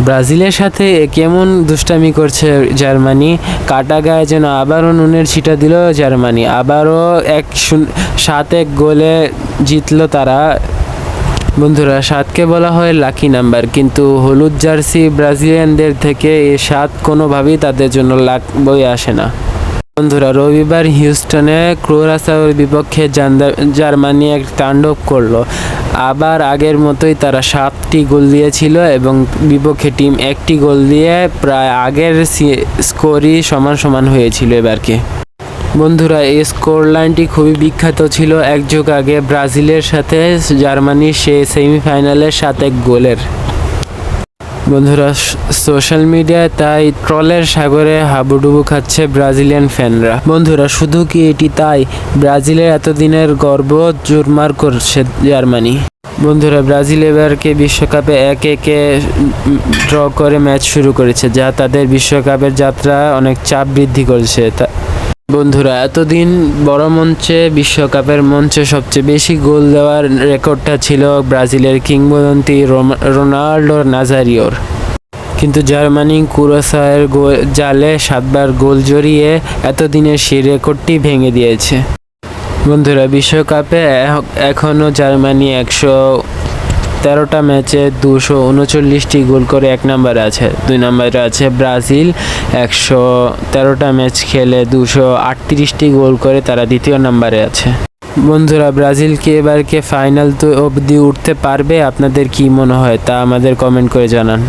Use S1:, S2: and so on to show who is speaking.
S1: ব্রাজিলের সাথে কেমন দুষ্টামি করছে জার্মানি। কাটা গায়ে যেন আবারও নুনের ছিটা দিল জার্মানি। আবারও 7-1 গোলে জিতলো তারা। বন্ধুরা, 7কে বলা হয় লাকি নাম্বার, কিন্তু হলুদ জার্সি ব্রাজিলিয়ানদের থেকে এই 7 কোনোভাবেই তাদের জন্য লাক বই আসে না। বন্ধুরা, রবিবার হিউস্টনে ক্রোয়াসাওর বিপক্ষে জার্মানি এক তাণ্ডব করলো। আবার আগের মতোই তারা 7টি গোল দিয়েছিল এবং বিপক্ষে টিম 1টি গোল দিয়ে প্রায় আগের স্কোরই সমান হয়েছিল এবারকে। বন্ধুরা, এই স্কোর লাইনটি খুবই বিখ্যাত ছিল এক যুগ আগে ব্রাজিলের সাথে জার্মানির সেই সেমিফাইনালে 7-1 গোলের। বন্ধুরা, সোশ্যাল মিডিয়ায় তাই ট্রলের সাগরে হাবুডুবু খাচ্ছে ব্রাজিলিয়ান ফ্যানরা। বন্ধুরা, শুধু কি এটি তাই? ব্রাজিলের এতদিনের গর্ব চুরমার করছে জার্মানি। বন্ধুরা, ব্রাজিল এবারকে বিশ্বকাপে 1-1 ড্র করে ম্যাচ শুরু করেছে, যা তাদের বিশ্বকাপের যাত্রা অনেক চাপ বৃদ্ধি করেছে। বন্ধুরা, এতদিন বড় মঞ্চে বিশ্বকাপের মঞ্চে সবচেয়ে বেশি গোল দেওয়ার রেকর্ডটা ছিল ব্রাজিলের কিংবদন্তি রোনাল্ডো নাজারিওর, কিন্তু জার্মানি কুরাসাওয়ের জালে 7বার গোল জড়িয়ে এতদিনের সেই রেকর্ডটি ভেঙে দিয়েছে। বন্ধুরা, বিশ্বকাপে এখনও জার্মানি 113টা ম্যাচে 239টি গোল করে 1 নম্বরে আছে। 2 নম্বরে আছে ব্রাজিল, 113টা ম্যাচ খেলে 238টি গোল করে তারা 2য় নম্বরে আছে। বন্ধুরা, ব্রাজিল কি এবারকে ফাইনাল অবধি উঠতে পারবে? আপনাদের কি মনে হয় তা আমাদের কমেন্ট করে জানান।